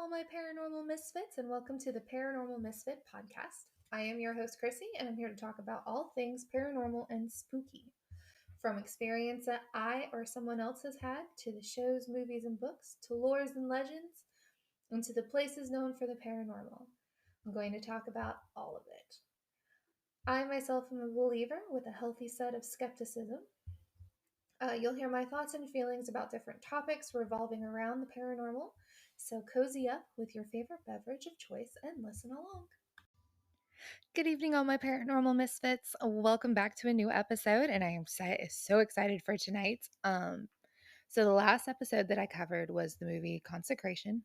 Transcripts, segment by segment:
all my paranormal misfits, and welcome to the Paranormal Misfit podcast. I am your host, Chrissy, and I'm here to talk about all things paranormal and spooky. From experience that I or someone else has had, to the shows, movies, and books, to lores and legends, and to the places known for the paranormal. I'm going to talk about all of it. I myself am a believer with a healthy set of skepticism. You'll hear my thoughts and feelings about different topics revolving around the paranormal, so cozy up with your favorite beverage of choice and listen along. Good evening, all my paranormal misfits. Welcome back to a new episode, and I am so excited for tonight. So the last episode that I covered was the movie Consecration,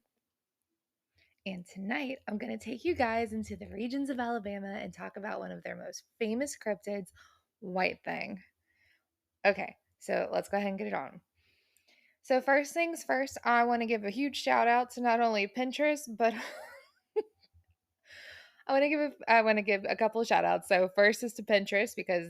and tonight I'm going to take you guys into the regions of Alabama and talk about one of their most famous cryptids, White Thang. Okay, so let's go ahead and get it on. So first things first, I want to give a huge shout out to not only Pinterest, but I want to give a couple of shout outs. So first is to Pinterest because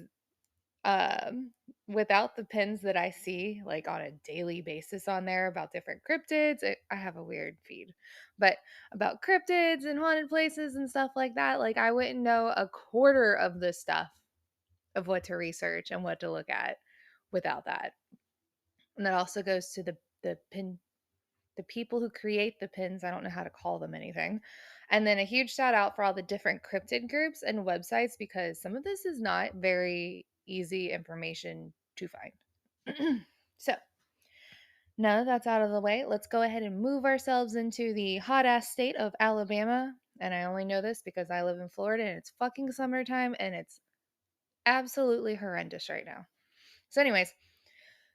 um without the pins that I see like on a daily basis on there about different cryptids, I have a weird feed. But about cryptids and haunted places and stuff like that, like I wouldn't know a quarter of the stuff of what to research and what to look at without that. And that also goes to the people who create the pins. I don't know how to call them anything. And then a huge shout out for all the different cryptid groups and websites because some of this is not very easy information to find. So now that that's out of the way, let's go ahead and move ourselves into the hot ass state of Alabama. And I only know this because I live in Florida and it's fucking summertime and it's absolutely horrendous right now. So, anyways,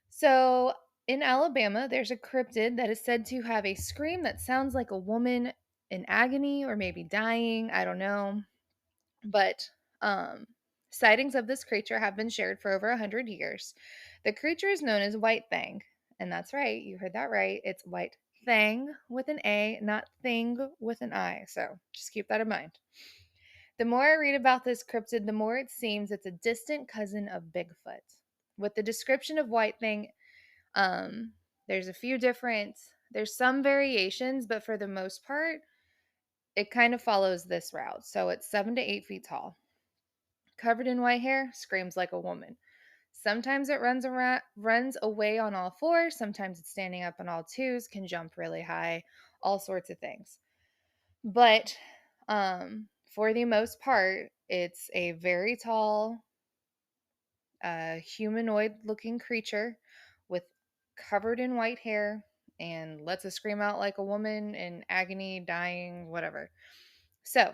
so in Alabama, there's a cryptid that is said to have a scream that sounds like a woman in agony or maybe dying. I don't know. But um, sightings of this creature have been shared for over 100 years. The creature is known as White Thang. And that's right. You heard that right. It's White Thang with an A, not thing with an I. So just keep that in mind. The more I read about this cryptid, the more it seems it's a distant cousin of Bigfoot. With the description of White Thang, um, there's a few different, there's some variations, but for the most part, it kind of follows this route. So it's 7 to 8 feet tall, covered in white hair, screams like a woman. Sometimes it runs away on all fours. Sometimes it's standing up on all twos, can jump really high, all sorts of things. But for the most part, it's a very tall, humanoid-looking creature with covered in white hair and lets us scream out like a woman in agony, dying, whatever. So,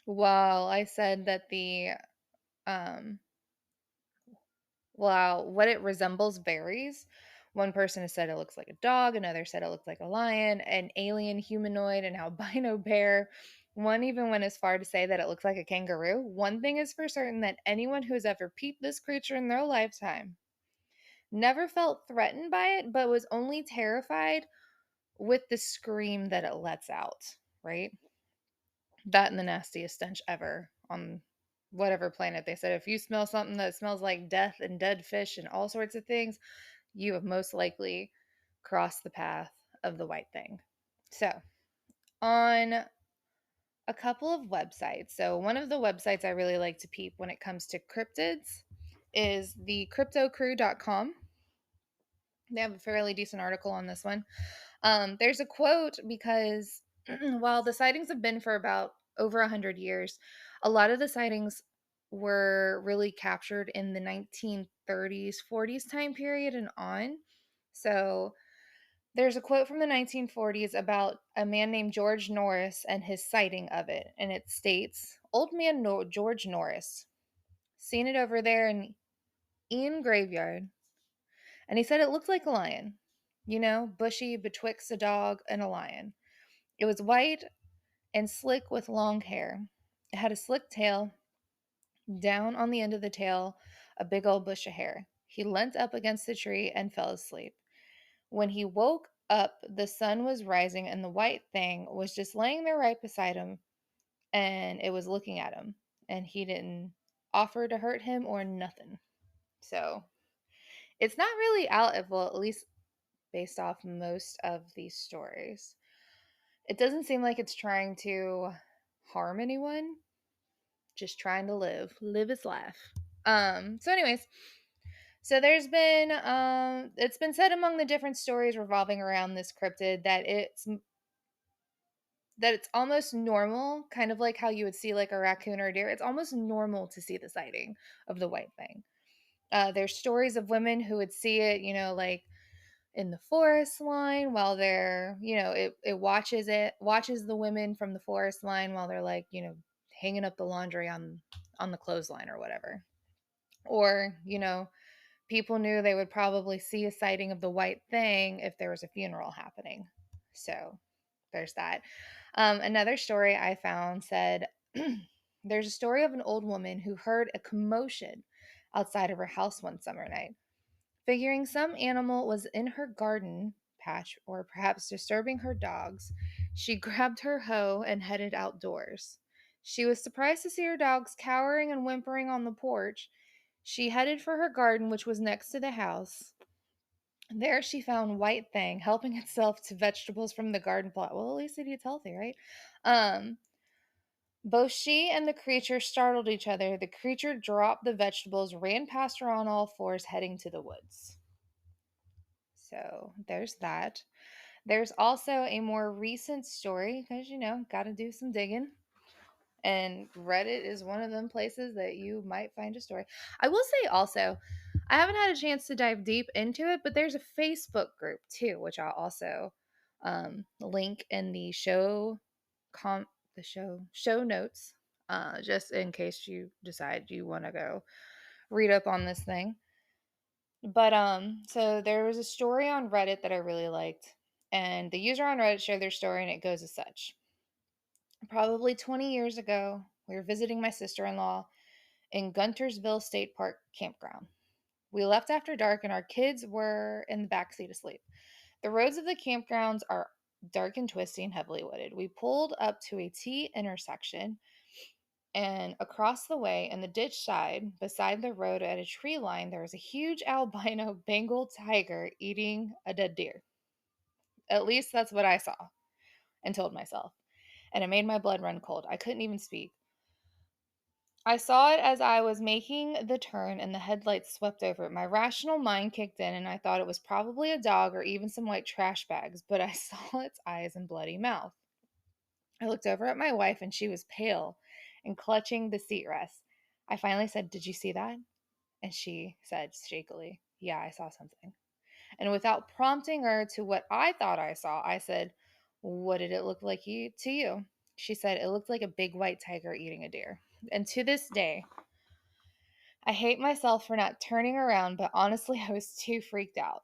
while I said that um, while what it resembles varies, one person has said it looks like a dog, another said it looks like a lion, an alien humanoid, an albino bear. One even went as far to say that it looks like a kangaroo. One thing is for certain that anyone who has ever peeped this creature in their lifetime never felt threatened by it, but was only terrified with the scream that it lets out, right? That and the nastiest stench ever on whatever planet. They said if you smell something that smells like death and dead fish and all sorts of things, you have most likely crossed the path of the White Thing. So, on a couple of websites. So, one of the websites I really like to peep when it comes to cryptids is the cryptocrew.com. They have a fairly decent article on this one. There's a quote because while the sightings have been for about over 100 years, a lot of the sightings were really captured in the 1930s, 40s time period and on. So there's a quote from the 1940s about a man named George Norris and his sighting of it. And it states, Old man George Norris, seen it over there in Ian Graveyard. And he said it looked like a lion, bushy betwixt a dog and a lion. It was white and slick with long hair. It had a slick tail, down on the end of the tail, a big old bush of hair. He leant up against the tree and fell asleep. When he woke up, the sun was rising and the White Thing was just laying there right beside him and it was looking at him. And he didn't offer to hurt him or nothing. So it's not really out of, well, at least based off most of these stories. It doesn't seem like it's trying to harm anyone, just trying to live its life. So anyways, so it's been said among the different stories revolving around this cryptid that it's almost normal, kind of like how you would see like a raccoon or a deer. It's almost normal to see the sighting of the white thing. There's stories of women who would see it, like in the forest line while they're, it watches the women from the forest line while they're like, hanging up the laundry on the clothesline or whatever. Or, people knew they would probably see a sighting of the white thing if there was a funeral happening. So there's that. Another story I found said there's a story of an old woman who heard a commotion outside of her house one summer night. Figuring some animal was in her garden patch or perhaps disturbing her dogs, she grabbed her hoe and headed outdoors. She was surprised to see her dogs cowering and whimpering on the porch. She headed for her garden, which was next to the house. There she found White Thang helping itself to vegetables from the garden plot. Well, at least it eats healthy, right? Um, Both she and the creature startled each other. The creature dropped the vegetables, ran past her on all fours, heading to the woods. So there's that. There's also a more recent story because, got to do some digging. And Reddit is one of them places that you might find a story. I will say also, I haven't had a chance to dive deep into it, but there's a Facebook group too, which I'll also link in the show notes, just in case you decide you want to go read up on this thing. But so there was a story on Reddit that I really liked, and the user on Reddit shared their story, and it goes as such. Probably 20 years ago, we were visiting my sister-in-law in Guntersville State Park campground. We left after dark, and our kids were in the back seat asleep. The roads of the campgrounds are dark and twisty and heavily wooded. We pulled up to a T intersection, and across the way, in the ditch side, beside the road at a tree line, there was a huge albino Bengal tiger eating a dead deer. At least that's what I saw and told myself. And it made my blood run cold. I couldn't even speak. I saw it as I was making the turn and the headlights swept over it. My rational mind kicked in and I thought it was probably a dog or even some white trash bags, but I saw its eyes and bloody mouth. I looked over at my wife and she was pale and clutching the seat rest. I finally said, "Did you see that?" And she said shakily, "Yeah, I saw something." And without prompting her to what I thought I saw, I said, "What did it look like to you?" She said, "It looked like a big white tiger eating a deer." And to this day, I hate myself for not turning around, but honestly, I was too freaked out.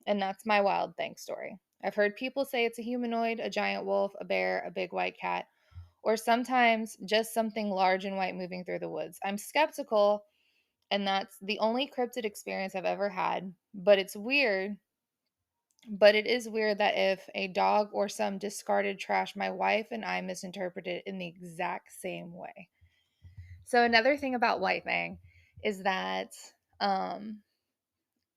And that's my wild thing story. I've heard people say it's a humanoid, a giant wolf, a bear, a big white cat, or sometimes just something large and white moving through the woods. I'm skeptical, and that's the only cryptid experience I've ever had, but it's weird. But it is weird that if a dog or some discarded trash, my wife and I misinterpreted it in the exact same way. So another thing about White Thang is that um,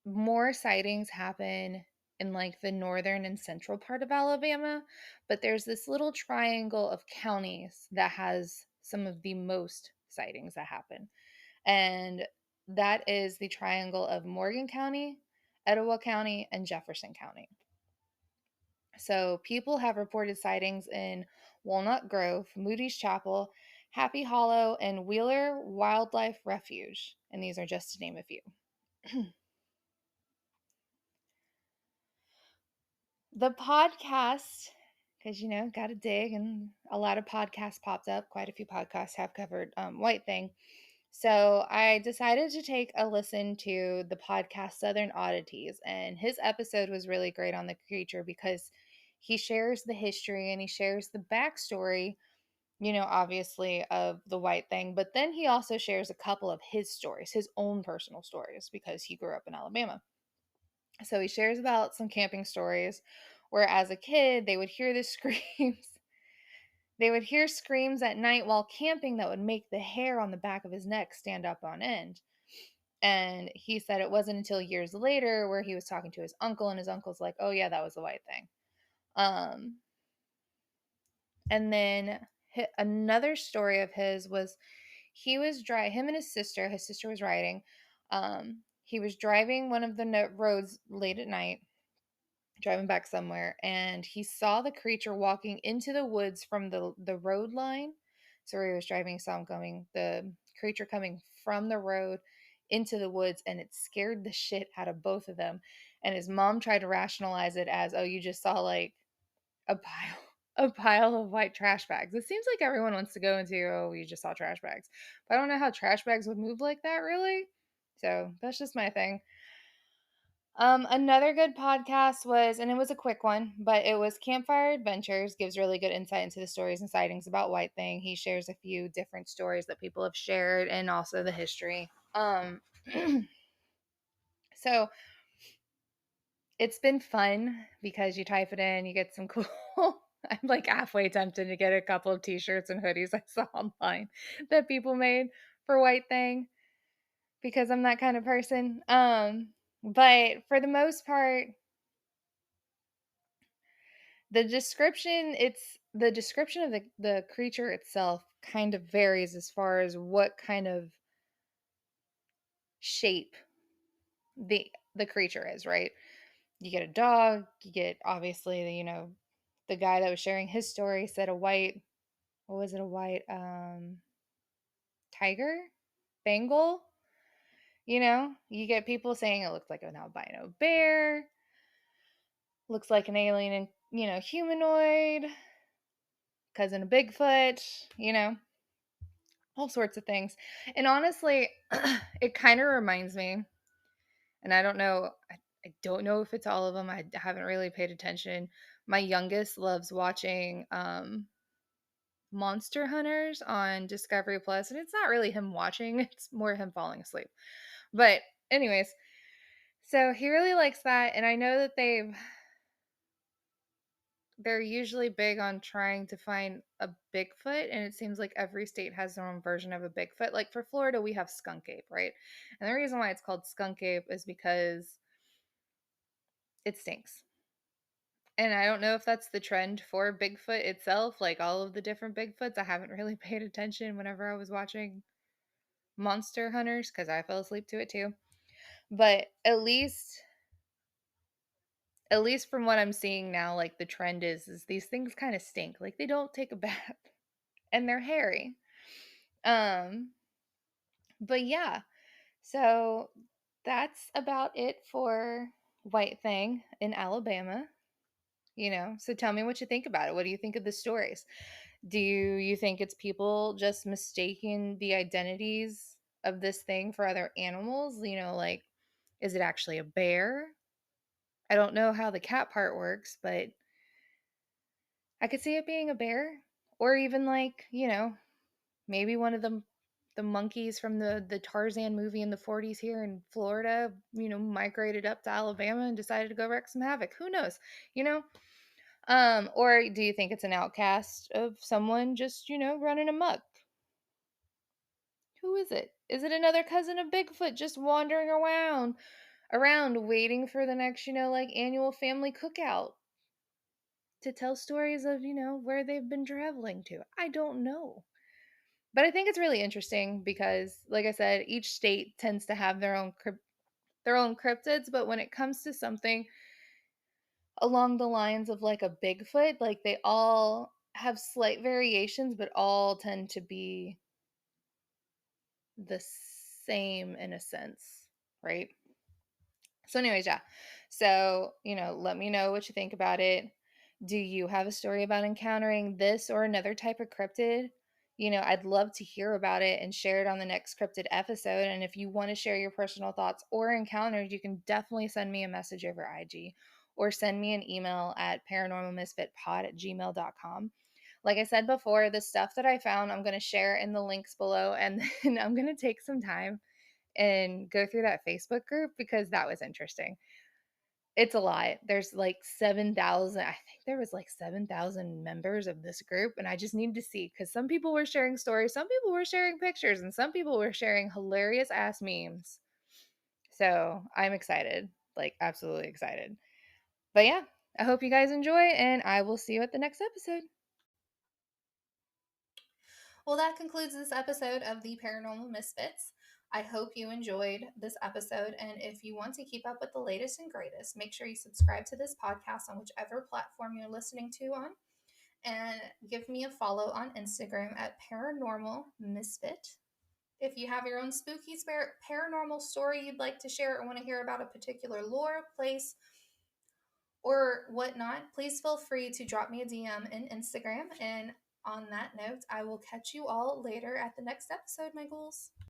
more sightings happen in like the northern and central part of Alabama, but there's this little triangle of counties that has some of the most sightings that happen. And that is the triangle of Morgan County, Etowah County, and Jefferson County. So people have reported sightings in Walnut Grove, Moody's Chapel, Happy Hollow, and Wheeler Wildlife Refuge. And these are just to name a few. The podcast, because got to dig, and a lot of podcasts popped up. Quite a few podcasts have covered White Thing. So I decided to take a listen to the podcast Southern Oddities, and his episode was really great on the creature because he shares the history and he shares the backstory, obviously of the White Thing, but then he also shares a couple of his stories, his own personal stories, because he grew up in Alabama. So he shares about some camping stories where as a kid they would hear the screams. They would hear screams at night while camping that would make the hair on the back of his neck stand up on end. And he said it wasn't until years later where he was talking to his uncle, and his uncle's like, "Oh yeah, that was the White Thing." Um, And then another story of his was him and his sister was riding. He was driving one of the roads late at night, driving back somewhere, and he saw the creature walking into the woods from the road line. So where he was driving, he saw him coming, the creature coming from the road into the woods, and it scared the shit out of both of them. And his mom tried to rationalize it as, oh, you just saw like a pile a pile of white trash bags. It seems like everyone wants to go into, oh, you just saw trash bags. But I don't know how trash bags would move like that, really. So that's just my thing. Another good podcast was, and it was a quick one, but it was Campfire Adventures. Gives really good insight into the stories and sightings about White Thing. He shares a few different stories that people have shared and also the history. So it's been fun because you type it in, you get some cool. I'm like halfway tempted to get a couple of t-shirts and hoodies I saw online that people made for White Thing because I'm that kind of person. But for the most part, the description of the creature itself kind of varies as far as what kind of shape the creature is, right? You get a dog, you get obviously the guy that was sharing his story said a white, what was it, a white tiger? Bengal? You get people saying it looks like an albino bear, looks like an alien and humanoid, cousin of Bigfoot, all sorts of things. And honestly, it kind of reminds me, and I don't know if it's all of them. I haven't really paid attention. My youngest loves watching Monster Hunters on Discovery Plus, and it's not really him watching, it's more him falling asleep. But anyways, so he really likes that, and I know that they're usually big on trying to find a Bigfoot, and it seems like every state has their own version of a Bigfoot. Like for Florida, we have skunk ape, right? And the reason why it's called skunk ape is because it stinks. And I don't know if that's the trend for Bigfoot itself, like all of the different Bigfoots. I haven't really paid attention whenever I was watching Monster Hunters because I fell asleep to it too. But at least from what I'm seeing now, like the trend is these things kind of stink. Like they don't take a bath and they're hairy. Um, but yeah, so that's about it for White Thing in Alabama. So tell me what you think about it. What do you think of the stories? Do you think it's people just mistaking the identities of this thing for other animals? Like, is it actually a bear? I don't know how the cat part works, but I could see it being a bear, or even like, maybe one of the monkeys from the Tarzan movie in the 40s here in Florida, migrated up to Alabama and decided to go wreak some havoc. Who knows? You know? Or do you think it's an outcast of someone just, running amok? Who is it? Is it another cousin of Bigfoot just wandering around waiting for the next, like annual family cookout to tell stories of, where they've been traveling to? I don't know. But I think it's really interesting because like I said, each state tends to have their own cryptids, but when it comes to something along the lines of like a Bigfoot, like they all have slight variations, but all tend to be the same in a sense, right? So, anyways, yeah. So, let me know what you think about it. Do you have a story about encountering this or another type of cryptid? I'd love to hear about it and share it on the next cryptid episode. And if you want to share your personal thoughts or encounters, you can definitely send me a message over IG or send me an email at paranormalmisfitpod@gmail.com. Like I said before, the stuff that I found, I'm going to share in the links below. And then I'm going to take some time and go through that Facebook group because that was interesting. It's a lot. There's like 7,000. I think there was like 7,000 members of this group. And I just need to see because some people were sharing stories, some people were sharing pictures, and some people were sharing hilarious ass memes. So I'm excited, like absolutely excited. But yeah, I hope you guys enjoy, and I will see you at the next episode. Well, that concludes this episode of the Paranormal Misfits. I hope you enjoyed this episode. And if you want to keep up with the latest and greatest, make sure you subscribe to this podcast on whichever platform you're listening to on. And give me a follow on Instagram at Paranormal Misfit. If you have your own spooky paranormal story you'd like to share or want to hear about a particular lore, place, or whatnot, please feel free to drop me a DM in Instagram. And on that note, I will catch you all later at the next episode, my ghouls.